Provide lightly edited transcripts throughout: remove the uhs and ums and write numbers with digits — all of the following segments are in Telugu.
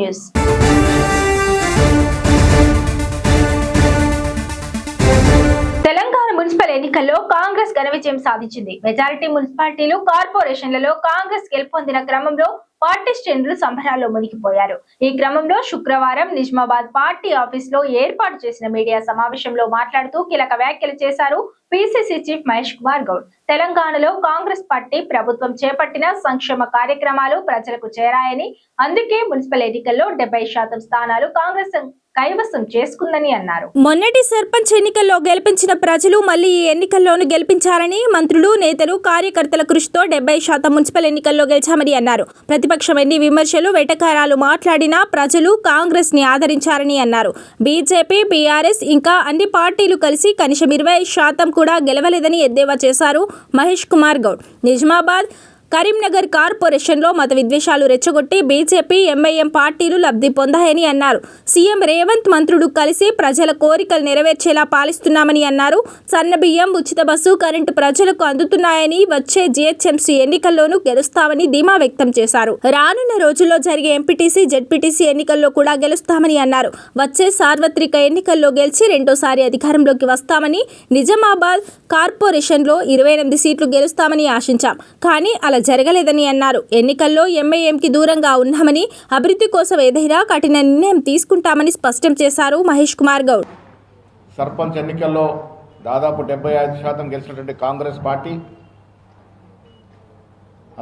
న్యూస్. తెలంగాణ మున్సిపల్ ఎన్నికల్లో కాంగ్రెస్ ఘన విజయం సాధించింది. మెజారిటీ మున్సిపాలిటీలు, కార్పొరేషన్లలో కాంగ్రెస్ గెలుపొందిన క్రమంలో పార్టీ శ్రేణులు సంబరాల్లో మునిగిపోయారు. ఈ క్రమంలో శుక్రవారం నిజామాబాద్ పార్టీ ఆఫీస్ లో ఏర్పాటు చేసిన మీడియా సమావేశంలో మాట్లాడుతూ కీలక వ్యాఖ్యలు చేశారు పిసిసి చీఫ్ మహేష్ కుమార్ గౌడ్. తెలంగాణలో కాంగ్రెస్ పార్టీ ప్రభుత్వం చేపట్టిన సంక్షేమ కార్యక్రమాలు ప్రజలకు చేరాయని, అందుకే మున్సిపల్ ఎన్నికల్లో 70% స్థానాలు కాంగ్రెస్ కైవసం చేసుకుందని అన్నారు. మొన్నటి సర్పంచ్ ఎన్నికల్లో గెలిపించిన ప్రజలు మళ్లీ ఈ ఎన్నికల్లోనూ గెలిపించారని, మంత్రులు, నేతలు, కార్యకర్తల కృషితో 70% మున్సిపల్ ఎన్నికల్లో గెలిచామని అన్నారు. ప్రతిపక్షం ఎన్ని విమర్శలు, వెటకారాలు మాట్లాడినా ప్రజలు కాంగ్రెస్ ని ఆదరించారని అన్నారు. బీజేపీ, బీఆర్ఎస్ ఇంకా అన్ని పార్టీలు కలిసి కనీసం 20% కూడా గెలవలేదని ఎద్దేవా చేశారు మహేష్ కుమార్ గౌడ్. నిజామాబాద్, కరీంనగర్ కార్పొరేషన్లో మత విద్వేషాలు రెచ్చగొట్టి బీజేపీ, ఎంఐఎం పార్టీలు లబ్ధి పొందాయని అన్నారు. సీఎం రేవంత్, మంత్రులు కలిసి ప్రజల కోరికలు నెరవేర్చేలా పాలిస్తున్నామని అన్నారు. సన్నబియ్యం, ఉచిత బస్సు, కరెంటు ప్రజలకు అందుతున్నాయని, వచ్చే జీహెచ్ఎంసీ ఎన్నికల్లోనూ గెలుస్తామని ధీమా వ్యక్తం చేశారు. రానున్న రోజుల్లో జరిగే ఎంపీటీసీ, జెడ్పీటీసీ ఎన్నికల్లో కూడా గెలుస్తామని అన్నారు. వచ్చే సార్వత్రిక ఎన్నికల్లో గెలిచి రెండోసారి అధికారంలోకి వస్తామని, నిజామాబాద్ కార్పొరేషన్లో 28 సీట్లు గెలుస్తామని ఆశించాం. కానీ అలా జరగలేదని అన్నారు. ఎన్నికల్లో ఎంఐఎంకి దూరంగా ఉన్నామని, అభివృద్ధి కోసం ఏదైనా కఠిన నిర్ణయం తీసుకుంటామని స్పష్టం చేశారు మహేష్ కుమార్ గౌడ్. సర్పంచ్ ఎన్నికల్లో దాదాపు 75% గెలిచినటువంటి కాంగ్రెస్ పార్టీ,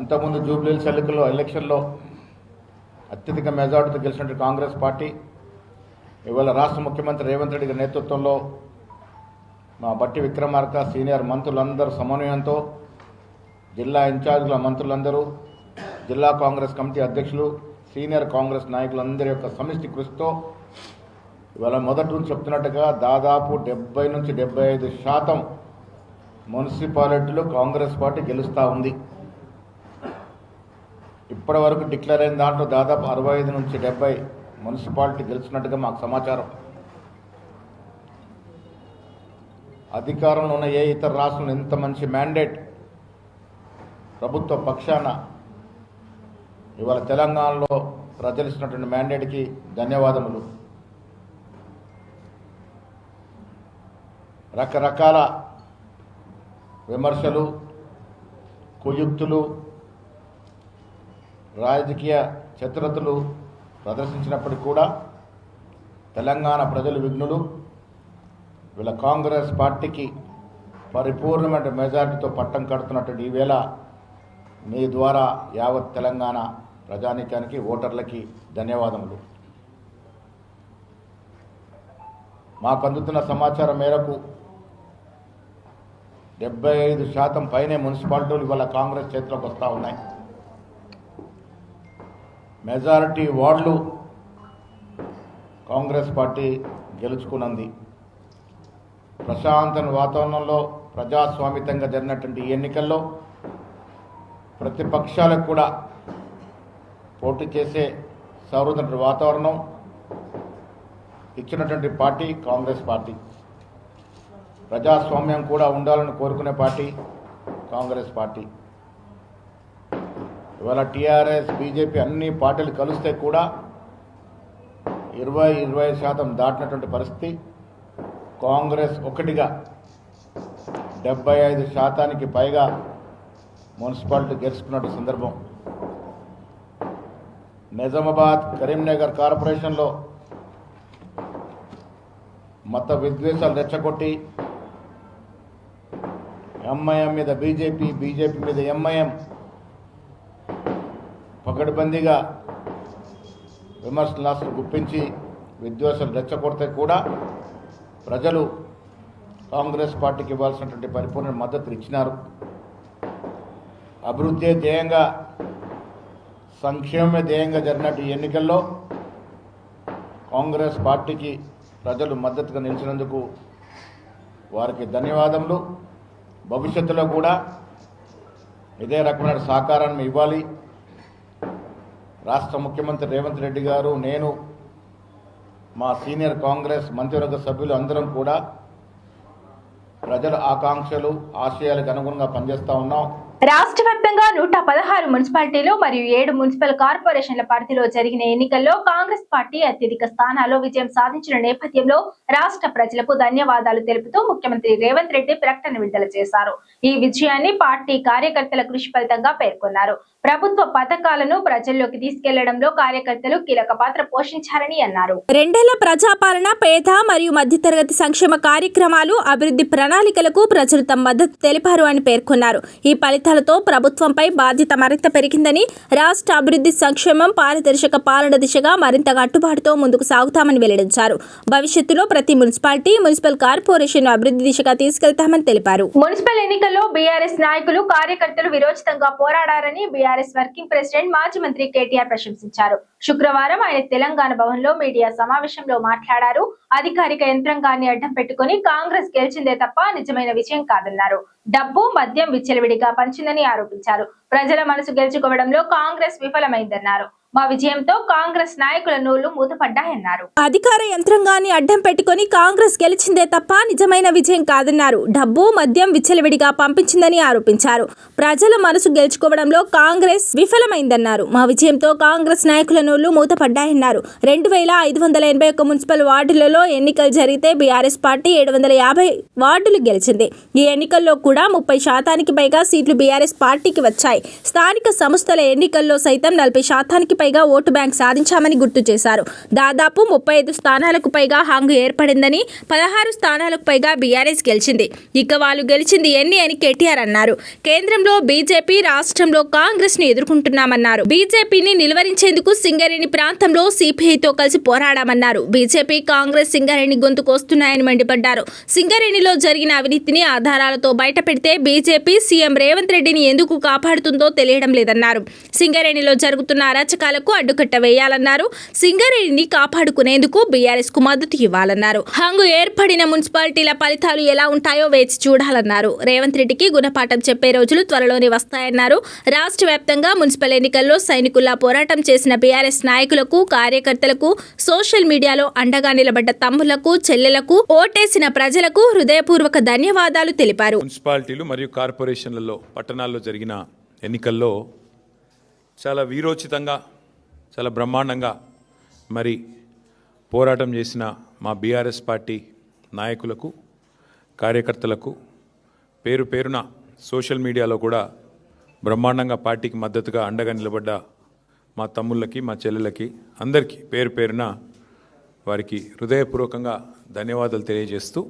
అంతకుముందు జూబ్లీహిల్స్ ఎలక్షన్లో అత్యధిక మెజార్టీతో గెలిచినటువంటి కాంగ్రెస్ పార్టీ ఇవాళ రాష్ట్ర ముఖ్యమంత్రి రేవంత్ రెడ్డి గారి నేతృత్వంలో మా బట్టి విక్రమార్క సీనియర్ మంత్రులందరూ సమన్వయంతో, జిల్లా ఇన్ఛార్జీల మంత్రులందరూ, జిల్లా కాంగ్రెస్ కమిటీ అధ్యక్షులు, సీనియర్ కాంగ్రెస్ నాయకులందరి యొక్క సమిష్టి కృషితో ఇవాళ మొదటి నుంచి చెప్తున్నట్టుగా దాదాపు 70 నుంచి 75% మున్సిపాలిటీలు కాంగ్రెస్ పార్టీ గెలుస్తూ ఉంది. ఇప్పటి వరకు డిక్లేర్ అయిన దాంట్లో దాదాపు 65 నుంచి 70 మున్సిపాలిటీ గెలుస్తున్నట్టుగా మాకు సమాచారం. అధికారంలో ఉన్న ఏ ఇతర రాష్ట్రంలో ఇంత మంచి మ్యాండేట్ ప్రభుత్వ పక్షాన ఇవాళ తెలంగాణలో ప్రజలు ఇచ్చినటువంటి మ్యాండేట్కి ధన్యవాదములు. రకరకాల విమర్శలు, కుయుక్తులు, రాజకీయ చతురతలు ప్రదర్శించినప్పటికీ కూడా తెలంగాణ ప్రజలు విఘ్నులు. వీళ్ళ కాంగ్రెస్ పార్టీకి పరిపూర్ణమైన మెజారిటీతో పట్టం కడుతున్నటువంటి ఈవేళ మీ ద్వారా యావత్ తెలంగాణ ప్రజానీకానికి, ఓటర్లకి ధన్యవాదములు. మాకు అందుతున్న సమాచారం మేరకు 75% పైనే మున్సిపాలిటీలు ఇవాళ కాంగ్రెస్ చేతిలోకి వస్తూ ఉన్నాయి. మెజారిటీ వార్డులు కాంగ్రెస్ పార్టీ గెలుచుకున్నది. ప్రశాంత వాతావరణంలో ప్రజాస్వామితంగా జరిగినటువంటి ఈ ఎన్నికల్లో ప్రతిపక్షాలకు కూడా పోటీ చేసే సౌహృద వాతావరణం ఇచ్చినటువంటి పార్టీ కాంగ్రెస్ పార్టీ. ప్రజాస్వామ్యం కూడా ఉండాలని కోరుకునే పార్టీ కాంగ్రెస్ పార్టీ. ఇవాళ టీఆర్ఎస్, బీజేపీ అన్ని పార్టీలు కలిస్తే కూడా 20% దాటినటువంటి పరిస్థితి. కాంగ్రెస్ ఒకటిగా 75% పైగా మున్సిపాలిటీ గెలుచుకున్న సందర్భం. నిజామాబాద్, కరీంనగర్ కార్పొరేషన్లో మత విద్వేషాలు రెచ్చగొట్టి ఎంఐఎం మీద బీజేపీ, బీజేపీ మీద ఎంఐఎం పకడ్బందీగా విమర్శలు గుప్పించి విద్వేషాలు రెచ్చగొడితే కూడా ప్రజలు కాంగ్రెస్ పార్టీకి ఇవ్వాల్సినటువంటి పరిపూర్ణ మద్దతు ఇచ్చినారు. అభివృద్ధి ధ్యేయంగా, సంక్షేమ ధ్యేయంగా జరిగినట్టు ఈ ఎన్నికల్లో కాంగ్రెస్ పార్టీకి ప్రజలు మద్దతుగా నిలిచినందుకు వారికి ధన్యవాదములు. భవిష్యత్తులో కూడా ఇదే రకమైన సహకారాన్ని ఇవ్వాలి. రాష్ట్ర ముఖ్యమంత్రి రేవంత్ రెడ్డి గారు, నేను, మా సీనియర్ కాంగ్రెస్ మంత్రివర్గ సభ్యులు అందరం కూడా ప్రజల ఆకాంక్షలు, ఆశయాలకు అనుగుణంగా పనిచేస్తూ ఉన్నాం. రాష్ట్ర వ్యాప్తంగా 116 మున్సిపాలిటీలు మరియు 7 మున్సిపల్ కార్పొరేషన్ల పరిధిలో జరిగిన ఎన్నికల్లో కాంగ్రెస్ పార్టీ అత్యధిక స్థానాల్లో విజయం సాధించిన నేపథ్యంలో రాష్ట్ర ప్రజలకు ధన్యవాదాలు తెలుపుతూ ముఖ్యమంత్రి రేవంత్ రెడ్డి ప్రకటన విడుదల చేశారు. ఈ విజయాన్ని పార్టీ కార్యకర్తల కృషి ఫలితంగా పేర్కొన్నారు. ప్రభుత్వ పథకాలను ప్రజల్లోకి తీసుకెళ్లడంలో కార్యకర్తలు కీలక పాత్ర పోషించారని అన్నారు. 2 ఏళ్ల ప్రజాపాలన, పేద మరియు మధ్యతరగతి సంక్షేమ కార్యక్రమాలు, అభివృద్ధి ప్రణాళికలకు ప్రజలు తమ మద్దతు తెలిపారు అని పేర్కొన్నారు. ఈ ఫలితాలతో ప్రభుత్వంపై బాధ్యత మరింత పెరిగిందని, రాష్ట్ర అభివృద్ధి, సంక్షేమం, పారదర్శక పాలన దిశగా మరింత కట్టుబాటుతో ముందుకు సాగుతామని వెల్లడించారు. భవిష్యత్తులో ప్రతి మున్సిపాలిటీ, మున్సిపల్ కార్పొరేషన్ అభివృద్ధి దిశగా తీసుకెళ్తామని తెలిపారు. మున్సిపల్ ఎన్నికల్లో బీఆర్ఎస్ నాయకులు, కార్యకర్తలు విరోచితంగా పోరాడారని బీఆర్ఎస్ వర్కింగ్ ప్రెసిడెంట్ మాజీ మంత్రి కేటీఆర్ ప్రశంసించారు. శుక్రవారం ఆయన తెలంగాణ భవన్లో మీడియా సమావేశంలో మాట్లాడారు. అధికారిక యంత్రాంగాన్ని అడ్డం పెట్టుకుని కాంగ్రెస్ గెలిచిందే తప్ప నిజమైన విజయం కాదన్నారు. డబ్బు, మద్యం విచ్చలవిడిగా పంచిందని ఆరోపించారు. ప్రజల మనసు గెలుచుకోవడంలో కాంగ్రెస్ విఫలమైందన్నారు. మా విజయంతో కాంగ్రెస్ నాయకుల నోళ్లు మూతపడ్డాయన్నారు. అధికార యంత్రాంగాన్ని అడ్డం పెట్టుకుని కాంగ్రెస్ గెలిచిందే తప్ప నిజమైన విజయం కాదన్నారు. డబ్బు, మద్యం విచ్చలవిడిగా పంపించిందని ఆరోపించారు. ప్రజల మనసు గెలుచుకోవడంలో కాంగ్రెస్ విఫలమైందన్నారు. మా విజయంతో కాంగ్రెస్ నాయకుల నోళ్లు మూతపడ్డాయన్నారు. 2581 మున్సిపల్ వార్డులలో ఎన్నికలు జరిగితే బీఆర్ఎస్ పార్టీ 750 వార్డులు గెలిచింది. ఈ ఎన్నికల్లో కూడా 30% పైగా సీట్లు బీఆర్ఎస్ పార్టీకి వచ్చాయి. స్థానిక సంస్థల ఎన్నికల్లో సైతం 40% పైగా ఓటు బ్యాంక్ సాధించామని గుర్తు చేశారు. దాదాపు 35 స్థానాలకు పైగా హంగు ఏర్పడిందని, 16 స్థానాలకు పైగా బీఆర్ఎస్ గెలిచింది. ఇక వాళ్ళు గెలిచింది ఎన్ని అని కేటీఆర్ అన్నారు. కేంద్రంలో బీజేపీ, రాష్ట్రంలో కాంగ్రెస్ ను ఎదుర్కొంటున్నామన్నారు. బీజేపీని నిలువరించేందుకు సింగరేణి ప్రాంతంలో సిపిఐతో కలిసి పోరాడామన్నారు. బీజేపీ, కాంగ్రెస్ సింగరేణి గొంతుకొస్తున్నాయని మండిపడ్డారు. సింగరేణిలో జరిగిన అవినీతిని ఆధారాలతో బయటపెడితే బీజేపీ సీఎం రేవంత్ రెడ్డిని ఎందుకు కాపాడుతుందో తెలియడం లేదన్నారు. సింగరేణిలో జరుగుతున్న అరాచకాలకు అడ్డుకట్ట వేయాలన్నారు. సింగరేణిని కాపాడుకునేందుకు బీఆర్ఎస్ కు మద్దతు ఇవ్వాలన్నారు. హంగు ఏర్పడిన మున్సిపాలిటీల ఫలితాలు ఎలా ఉంటాయో వేచి చూడాలన్నారు. రేవంత్ రెడ్డికి గుణపాఠం చెప్పే రోజులు త్వరలోనే వస్తాయన్నారు. రాష్ట్ర వ్యాప్తంగా మున్సిపల్ ఎన్నికల్లో సైనికుల్లా పోరాటం చేసిన బీఆర్ఎస్ నాయకులకు, కార్యకర్తలకు, సోషల్ మీడియాలో అండగా నిలబడ్డ తమ్ముళ్లకు, చెల్లెలకు, ఓటేసిన ప్రజలకు హృదయపూర్వక ధన్యవాదాలు తెలిపారు. మున్సిపాలిటీలు మరియు కార్పొరేషన్లలో, పట్టణాల్లో జరిగిన ఎన్నికల్లో చాలా వీరోచితంగా, చాలా బ్రహ్మాండంగా మరి పోరాటం చేసిన మా బీఆర్ఎస్ పార్టీ నాయకులకు, కార్యకర్తలకు పేరు పేరున సోషల్ మీడియాలో కూడా బ్రహ్మాండంగా పార్టీకి మద్దతుగా అండగా నిలబడ్డ మా తమ్ముళ్ళకి, మా చెల్లెలకి అందరికీ పేరు పేరున వారికి హృదయపూర్వకంగా ధన్యవాదాలు తెలియజేస్తూ,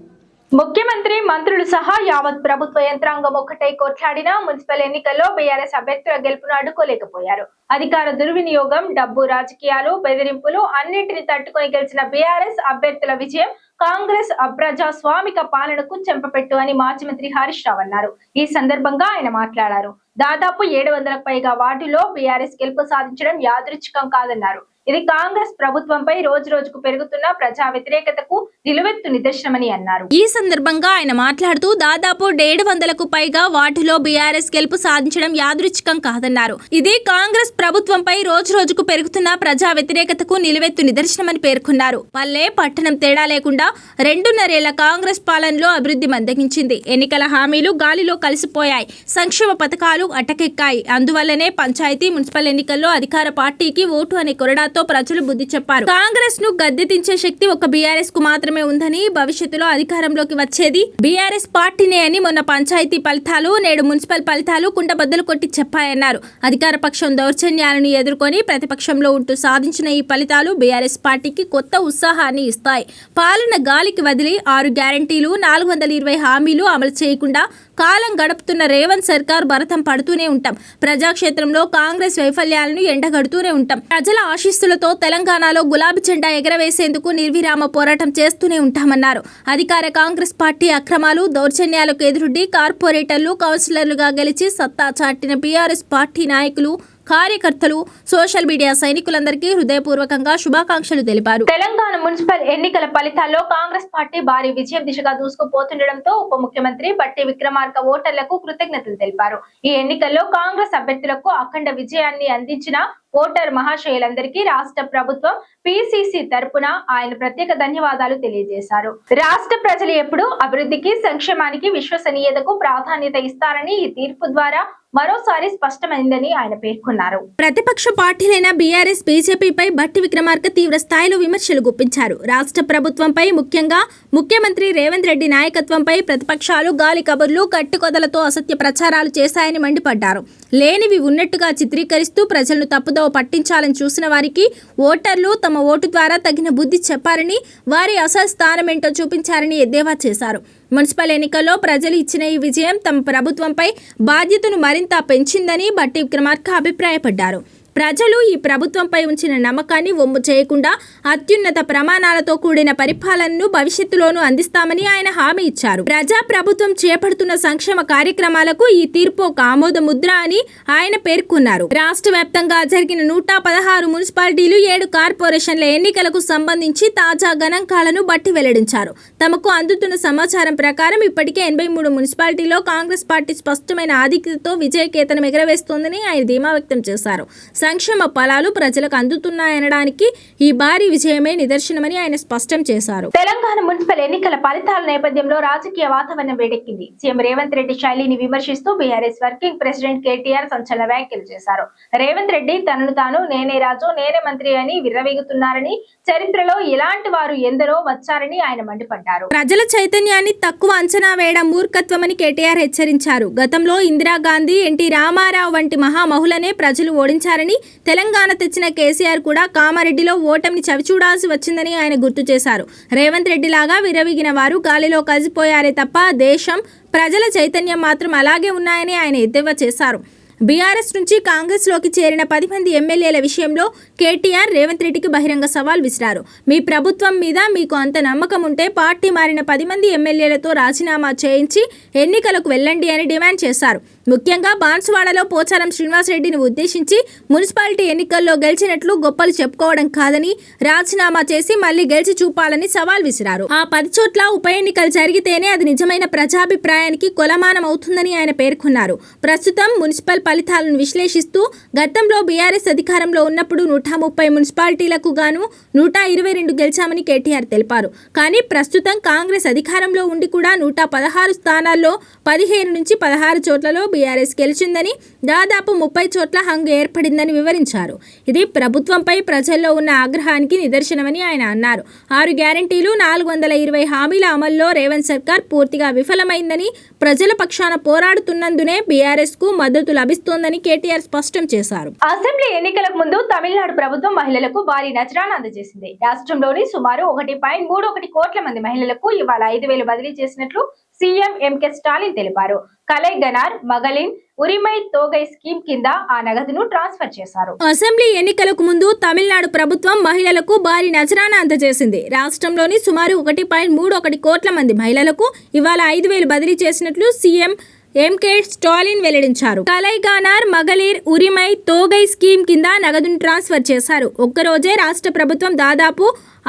ముఖ్యమంత్రి, మంత్రులు సహా యావత్ ప్రభుత్వ యంత్రాంగం ఒక్కటై కొట్లాడినా మున్సిపల్ ఎన్నికల్లో బీఆర్ఎస్ అభ్యర్థుల గెలుపును అడ్డుకోలేకపోయారు. అధికార దుర్వినియోగం, డబ్బు, రాజకీయాలు, బెదిరింపులు అన్నింటినీ తట్టుకుని గెలిచిన బీఆర్ఎస్ అభ్యర్థుల విజయం కాంగ్రెస్ అప్రజాస్వామిక పాలనకు చెంపపెట్టు అని మాజీ మంత్రి హరీష్ రావు అన్నారు. ఈ సందర్భంగా ఆయన మాట్లాడారు. దాదాపు 700కు పైగా వార్డుల్లో బీఆర్ఎస్ గెలుపు సాధించడం యాదృచ్ఛికం కాదన్నారు. ఇది కాంగ్రెస్ ప్రభుత్వంపై రోజు రోజుకు పెరుగుతున్న ప్రజా వ్యతిరేకతకు నిలువెత్తు నిదర్శనమని అన్నారు. ఈ సందర్భంగా ఆయన మాట్లాడుతూ దాదాపు 700కు పైగా వార్డులో బీఆర్ఎస్ గెలుపు సాధించడం యాదృచ్ఛికం కాదన్నారు. ఇది కాంగ్రెస్ ప్రభుత్వంపై రోజు రోజుకు పెరుగుతున్న ప్రజా వ్యతిరేకతకు నిలువెత్తు నిదర్శనమని పేర్కొన్నారు. పల్లె, పట్టణం తేడా లేకుండా 2.5 ఏళ్ల కాంగ్రెస్ పాలనలో అభివృద్ధి మందగించింది. ఎన్నికల హామీలు గాలిలో కలిసిపోయాయి. సంక్షేమ పథకాలు అటకెక్కాయి. అందువల్లనే పంచాయతీ, మున్సిపల్ ఎన్నికల్లో అధికార పార్టీకి ఓటు అనే కొరడాతో ప్రజలు బుద్ధి చెప్పారు. కాంగ్రెస్ ను గద్దెదించే శక్తి ఒక బీఆర్ఎస్ కు మాత్రమే ఉందని, భవిష్యత్తులో అధికారంలోకి వచ్చేది బీఆర్ఎస్ పార్టీనే అని మొన్న పంచాయతీ ఫలితాలు, నేడు మున్సిపల్ ఫలితాలు కుండబద్దలు కొట్టి చెప్పాయన్నారు. అధికార పక్షం దౌర్జన్యాలను ఎదుర్కొని ప్రతిపక్షంలో ఉంటూ సాధించిన ఈ ఫలితాలు బీఆర్ఎస్ పార్టీకి కొత్త ఉత్సాహాన్ని ఇస్తాయి. పాలన గాలికి వదిలి 6 గ్యారంటీలు, 420 హామీలు అమలు చేయకుండా కాలం గడుపుతున్న రేవంత్ సర్కార్ భరతం పడుతూనే ఉంటాం. ప్రజాక్షేత్రంలో కాంగ్రెస్ వైఫల్యాలను ఎండగడుతూనే ఉంటాం. ప్రజల ఆశీస్సులతో తెలంగాణలో గులాబీ జెండా ఎగరవేసేందుకు నిర్విరామ పోరాటం చేస్తూనే ఉంటామన్నారు. అధికార కాంగ్రెస్ పార్టీ అక్రమాలు, దౌర్జన్యాలకు ఎదురుడ్డి కార్పొరేటర్లు, కౌన్సిలర్లుగా గెలిచి సత్తా చాటిన బీఆర్ఎస్ పార్టీ నాయకులు, కార్యకర్తలు, సోషల్ మీడియా సైనికులందరికీ హృదయపూర్వకంగా శుభాకాంక్షలు తెలిపారు. తెలంగాణ మున్సిపల్ ఎన్నికల ఫలితాల్లో కాంగ్రెస్ పార్టీ భారీ విజయం దిశగా దూసుకుపోతుండటంతో ఉప ముఖ్యమంత్రి బట్టి విక్రమార్క ఓటర్లకు కృతజ్ఞతలు తెలిపారు. ఈ ఎన్నికల్లో కాంగ్రెస్ అభ్యర్థులకు అఖండ విజయాన్ని అందించిన ఓటర్ మహాశయులందరికీ రాష్ట్ర ప్రభుత్వం పిసిసి తరపున ఆయన ప్రత్యేక ధన్యవాదాలు తెలియజేశారు. రాష్ట్ర ప్రజలు ఎప్పుడూ అభివృద్ధికి, సంక్షేమానికి, విశ్వసనీయతకు ప్రాధాన్యత ఇస్తారని ఈ తీర్పు ద్వారా మరోసారి స్పష్టమైందని ఆయన పేర్కొన్నారు. ప్రతిపక్ష పార్టీలైన బీఆర్ఎస్, బీజేపీపై భట్టి విక్రమార్క తీవ్ర స్థాయిలో విమర్శలు గుప్పించారు. రాష్ట్ర ప్రభుత్వంపై, ముఖ్యంగా ముఖ్యమంత్రి రేవంత్ రెడ్డి నాయకత్వంపై ప్రతిపక్షాలు గాలి కబుర్లు, కట్టుకొదలతో అసత్య ప్రచారాలు చేశాయని మండిపడ్డారు. లేనివి ఉన్నట్టుగా చిత్రీకరిస్తూ ప్రజలను తప్పుదోవ పట్టించాలని చూసిన వారికి ఓటర్లు తమ ఓటు ద్వారా తగిన బుద్ధి చెప్పారని, వారి అసలు స్థానమేంటో చూపించారని ఎద్దేవా చేశారు. మున్సిపల్ ఎన్నికల్లో ప్రజలు ఇచ్చిన ఈ విజయం తమ ప్రభుత్వంపై బాధ్యతను మరింత పెంచిందని భట్టి విక్రమార్క అభిప్రాయపడ్డారు. ప్రజలు ఈ ప్రభుత్వంపై ఉంచిన నమ్మకాన్ని వమ్ము చేయకుండా అత్యున్నత ప్రమాణాలతో కూడిన పరిపాలనను భవిష్యత్తులోనూ అందిస్తామని ఆయన హామీ ఇచ్చారు. ప్రజా ప్రభుత్వం చేపడుతున్న సంక్షేమ కార్యక్రమాలకు ఈ తీర్పు ఒక ఆమోద ముద్ర అని ఆయన పేర్కొన్నారు. రాష్ట్ర వ్యాప్తంగా జరిగిన 116 మున్సిపాలిటీలు, 7 కార్పొరేషన్ల ఎన్నికలకు సంబంధించి తాజా గణాంకాలను బట్టి వెల్లడించారు. తమకు అందుతున్న సమాచారం ప్రకారం ఇప్పటికే 83 మున్సిపాలిటీలో కాంగ్రెస్ పార్టీ స్పష్టమైన ఆధిక్యతతో విజయకేతనం ఎగరవేస్తోందని ఆయన ధీమా వ్యక్తం చేశారు. సంక్షేమ ఫలాలు ప్రజలకు అందుతున్నాయనడానికి ఈ భారీ విజయమే నిదర్శనమని ఆయన స్పష్టం చేశారు. తెలంగాణ మున్సిపల్ ఎన్నికల ఫలితాల నేపథ్యంలో రాజకీయ వాతావరణం వేడెక్కింది. సీఎం రేవంత్ రెడ్డి శైలిని విమర్శిస్తూ బీఆర్ఎస్ వర్కింగ్ ప్రెసిడెంట్ కేటీఆర్ సంచలన వ్యాఖ్యలు చేశారు. రేవంత్ రెడ్డి తనను తాను నేనే రాజు, నేనే మంత్రి అని విర్రవీగుతున్నారని, చరిత్రలో ఇలాంటి వారు ఎందరో వచ్చారని ఆయన మండిపడ్డారు. ప్రజల చైతన్యాన్ని తక్కువ అంచనా వేయడం మూర్ఖత్వమని కేటీఆర్ హెచ్చరించారు. గతంలో ఇందిరాగాంధీ, ఎన్టీ రామారావు వంటి మహామహులనే ప్రజలు ఓడించారని, తెలంగాణ తెచ్చిన కేసీఆర్ కూడా కామారెడ్డిలో ఓటమిని చవిచూడాల్సి వచ్చిందని ఆయన గుర్తు చేశారు. రేవంత్ రెడ్డి లాగా విరవిగిన వారు గాలిలో కలిసిపోయారే తప్ప దేశం, ప్రజల చైతన్యం మాత్రం అలాగే ఉన్నాయని ఆయన ఎద్దేవా చేశారు. బీఆర్ఎస్ నుంచి కాంగ్రెస్లోకి చేరిన 10 మంది ఎమ్మెల్యేల విషయంలో కేటీఆర్ రేవంత్ రెడ్డికి బహిరంగ సవాల్ విసిరారు. మీ ప్రభుత్వం మీద మీకు అంత నమ్మకం ఉంటే పార్టీ మారిన 10 మంది ఎమ్మెల్యేలతో రాజీనామా చేయించి ఎన్నికలకు వెళ్ళండి అని డిమాండ్ చేశారు. ముఖ్యంగా బాన్సువాడలో పోచారం శ్రీనివాసరెడ్డిని ఉద్దేశించి మున్సిపాలిటీ ఎన్నికల్లో గెలిచినట్లు గొప్పలు చెప్పుకోవడం కాదని, రాజీనామా చేసి మళ్లీ గెలిచి చూపాలని సవాల్ విసిరారు. ఆ 10 చోట్ల ఉప ఎన్నికలు జరిగితేనే అది నిజమైన ప్రజాభిప్రాయానికి కొలమానం అవుతుందని ఆయన పేర్కొన్నారు. ప్రస్తుతం మున్సిపల్ ఫలితాలను విశ్లేషిస్తూ గతంలో బీఆర్ఎస్ అధికారంలో ఉన్నప్పుడు 130 మున్సిపాలిటీలకు గాను 122 గెలిచామని కేటీఆర్ తెలిపారు. కానీ ప్రస్తుతం కాంగ్రెస్ అధికారంలో ఉండి కూడా 116 స్థానాల్లో 15 నుంచి 16 చోట్లలో బీఆర్ఎస్ గెలిచిందని, దాదాపు 30 చోట్ల హంగు ఏర్పడిందని వివరించారు. ఇది ప్రభుత్వంపై ప్రజల్లో ఉన్న ఆగ్రహానికి నిదర్శనమని ఆయన అన్నారు. 6 గ్యారంటీలు, 420 హామీల అమల్లో రేవంత్ సర్కార్ పూర్తిగా విఫలమైందని, ప్రజల పక్షాన పోరాడుతున్నందునే బీఆర్ఎస్ కు మద్దతు లభిస్తోందని కేటీఆర్ స్పష్టం చేశారు. అసెంబ్లీ ఎన్నికలకు ముందు తమిళనాడు ప్రభుత్వం మహిళలకు భారీ నజరానా అందజేసింది. రాష్ట్రంలోని సుమారు 1.31 కోట్ల మంది మహిళలకు ఇవాళ 5,000 బదిలీ చేసినట్లు సీఎం ఎంకే స్టాలిన్ తెలిపారు. కలైగనార్, మగలిన్, ఉరిమై తోగై స్కీమ్ కింద ఆ నగదును ట్రాన్స్ఫర్ చేశారు. అసెంబ్లీ ఎన్నికలకు ముందు తమిళనాడు ప్రభుత్వం మహిళలకు భారీ నజరానా అందజేసింది. రాష్ట్రంలోని సుమారు 1.31 కోట్ల మంది మహిళలకు ఇవాళ 5,000 బదిలీ చేసినట్లు సీఎం ఎంకే స్టాలిన్ వెల్లడించారు. కలైగానార్, మగలీర్, ఉరిమై తోగై స్కీమ్ కింద నగదును ట్రాన్స్ఫర్ చేశారు. ఒక్కరోజే రాష్ట్ర ప్రభుత్వం దాదాపు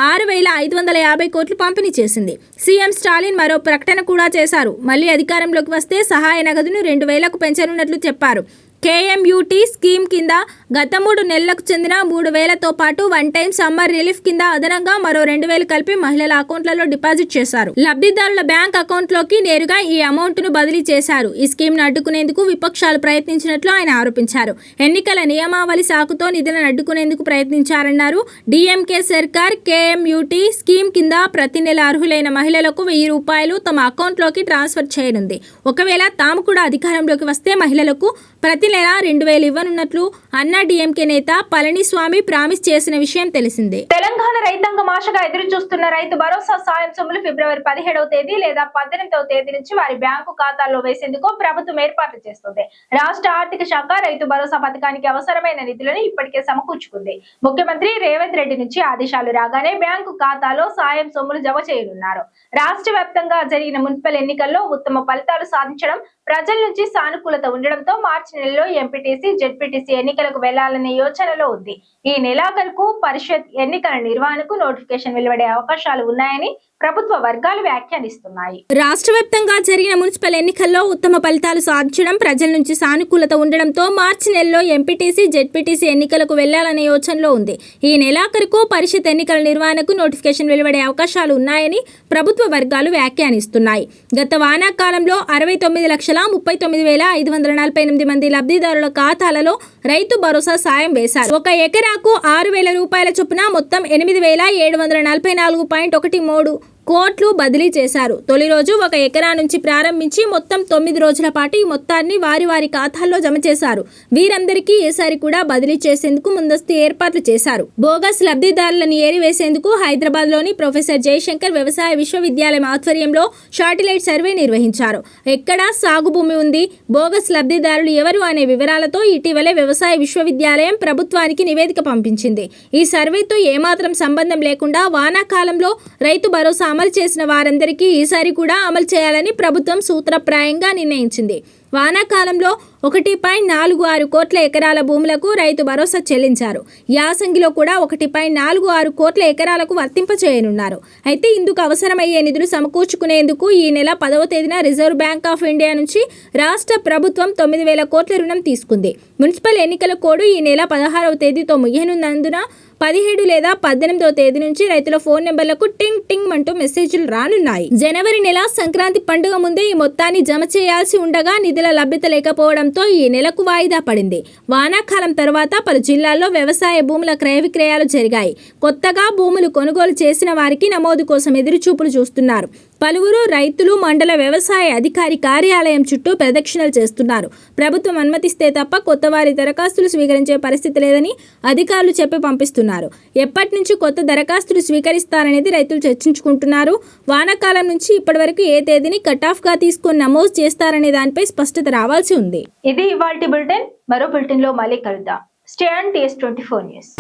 6,550 కోట్లు పంపిణీ చేసింది. సీఎం స్టాలిన్ మరో ప్రకటన కూడా చేశారు. మళ్లీ అధికారంలోకి వస్తే సహాయ నగదును 2,000కు పెంచనున్నట్లు చెప్పారు. కేఎంయూటీ స్కీమ్ కింద గత 3 నెలలకు చెందిన 3,000తో పాటు వన్ టైం సమ్మర్ రిలీఫ్ కింద అదనంగా మరో 2,000 కలిపి మహిళల అకౌంట్లలో డిపాజిట్ చేశారు. లబ్ధిదారుల బ్యాంక్ అకౌంట్లోకి నేరుగా ఈ అమౌంట్ను బదిలీ చేశారు. ఈ స్కీమ్ను అడ్డుకునేందుకు విపక్షాలు ప్రయత్నించినట్లు ఆయన ఆరోపించారు. ఎన్నికల నియమావళి సాకుతో నిధులను అడ్డుకునేందుకు ప్రయత్నించారన్నారు. డీఎంకే సర్కార్ కేఎంయూటీ స్కీమ్ కింద ప్రతి నెల అర్హులైన మహిళలకు 1,000 రూపాయలు తమ అకౌంట్లోకి ట్రాన్స్ఫర్ చేయనుంది. ఒకవేళ తాము కూడా అధికారంలోకి వస్తే మహిళలకు ప్రతి నెల 2,000 ఇవ్వనున్నట్లు అన్నా డీఎంకే నేత పళనిస్వామి ప్రామిస్ చేసిన విషయం తెలిసిందే. తెలంగాణ రైతాంగం ఆశగా ఎదురు చూస్తున్న రైతు భరోసా సాయం సొమ్ములు ఫిబ్రవరి 17వ తేదీ లేదా 18వ తేదీ నుంచి వారి బ్యాంకు ఖాతాల్లో వేసేందుకు ప్రభుత్వం ఏర్పాట్లు చేస్తుంది. రాష్ట్ర ఆర్థిక శాఖ రైతు భరోసా పథకానికి అవసరమైన నిధులను ఇప్పటికే సమకూర్చుకుంది. ముఖ్యమంత్రి రేవంత్ రెడ్డి నుంచి ఆదేశాలు రాగానే బ్యాంకు ఖాతాలో సాయం సొమ్ములు జమ చేయనున్నారు. రాష్ట్ర వ్యాప్తంగా జరిగిన మున్సిపల్ ఎన్నికల్లో ఉత్తమ ఫలితాలు సాధించడం, ప్రజల నుంచి సానుకూలత ఉండడంతో మార్చి నెలలో ఎంపీటీసీ, జెడ్పీటీసీ ఎన్నికలకు వెళ్లాలనే యోచనలో ఉంది. ఈ నెలాఖరుకు పరిషత్ ఎన్నికల నిర్వహణకు నోటిఫికేషన్ వెలువడే అవకాశాలు ఉన్నాయని ప్రభుత్వ వర్గాలు వ్యాఖ్యానిస్తున్నాయి. రాష్ట్ర వ్యాప్తంగా జరిగిన మున్సిపల్ ఎన్నికల్లో ఉత్తమ ఫలితాలు సాధించడం, ప్రజల నుంచి సానుకూలత ఉండడంతో మార్చి నెలలో ఎంపీటీసీ, జెడ్పీటీసీ ఎన్నికలకు వెళ్లాలనే యోచనలో ఉంది. ఈ నెలాఖరుకు పరిషత్ ఎన్నికల నిర్వహణకు నోటిఫికేషన్ వెలువడే అవకాశాలు ఉన్నాయని ప్రభుత్వ వర్గాలు వ్యాఖ్యానిస్తున్నాయి. గత వానాకాలంలో 69,39,548 మంది లబ్ధిదారుల ఖాతాలలో రైతు భరోసా సాయం వేశారు. 1 ఎకరాకు 6,000 రూపాయల చొప్పున మొత్తం 8,744.13 కోట్లు బదిలీ చేశారు. తొలి రోజు 1 ఎకరా నుంచి ప్రారంభించి మొత్తం 9 రోజుల పాటు ఈ మొత్తాన్ని వారి ఖాతాల్లో జమ చేశారు. వీరందరికీ ఈసారి కూడా బదిలీ చేసేందుకు ముందస్తు ఏర్పాట్లు చేశారు. బోగస్ లబ్ధిదారులను ఏరివేసేందుకు హైదరాబాద్ లోని ప్రొఫెసర్ జయశంకర్ వ్యవసాయ విశ్వవిద్యాలయం ఆధ్వర్యంలో శాటిలైట్ సర్వే నిర్వహించారు. ఎక్కడ సాగు భూమి ఉంది, బోగస్ లబ్ధిదారులు ఎవరు అనే వివరాలతో ఇటీవలే వ్యవసాయ విశ్వవిద్యాలయం ప్రభుత్వానికి నివేదిక పంపించింది. ఈ సర్వేతో ఏమాత్రం సంబంధం లేకుండా వానాకాలంలో రైతు భరోసా అమలు చేసిన వారందరికీ ఈసారి కూడా అమలు చేయాలని ప్రభుత్వం సూత్రప్రాయంగా నిర్ణయించింది. వానాకాలంలో 1.46 కోట్ల ఎకరాల భూములకు రైతు భరోసా చెల్లించారు. యాసంగిలో కూడా 1.46 కోట్ల ఎకరాలకు వర్తింపచేయనున్నారు. అయితే ఇందుకు అవసరమయ్యే నిధులు సమకూర్చుకునేందుకు ఈ నెల 10వ తేదీన రిజర్వ్ బ్యాంక్ ఆఫ్ ఇండియా నుంచి రాష్ట్ర ప్రభుత్వం 9,000 కోట్ల రుణం తీసుకుంది. మున్సిపల్ ఎన్నికల కోడ్ ఈ నెల 16వ తేదీతో ముగియనున్నందున 17 లేదా 18వ తేదీ నుంచి రైతుల ఫోన్ నెంబర్లకు టింగ్ టింగ్ అంటూ మెసేజ్లు రానున్నాయి. జనవరి నెల సంక్రాంతి పండుగ ముందే ఈ మొత్తాన్ని జమ చేయాల్సి ఉండగా నిధుల లభ్యత లేకపోవడంతో ఈ నెలకు వాయిదా పడింది. వానాకాలం తర్వాత పలు జిల్లాల్లో వ్యవసాయ భూముల క్రయ విక్రయాలు జరిగాయి. కొత్తగా భూములు కొనుగోలు చేసిన వారికి నమోదు కోసం ఎదురుచూపులు చూస్తున్నారు. పలువురు రైతులు మండల వ్యవసాయ అధికారి కార్యాలయం చుట్టూ ప్రదక్షిణలు చేస్తున్నారు. ప్రభుత్వం అనుమతిస్తే తప్ప కొత్త వారి దరఖాస్తులు స్వీకరించే పరిస్థితి లేదని అధికారులు చెప్పి పంపిస్తున్నారు. ఎప్పటి నుంచి కొత్త దరఖాస్తులు స్వీకరిస్తారనేది రైతులు చర్చించుకుంటున్నారు. వానాకాలం నుంచి ఇప్పటి వరకు ఏ తేదీని కట్ ఆఫ్ గా తీసుకొని నమోదు చేస్తారనే దానిపై స్పష్టత రావాల్సి ఉంది. ఇది ఇవాల్టి బులెటిన్. మరో బులెటిన్ లో మళ్ళీ కలుద్దాం. Stay on TS24 news.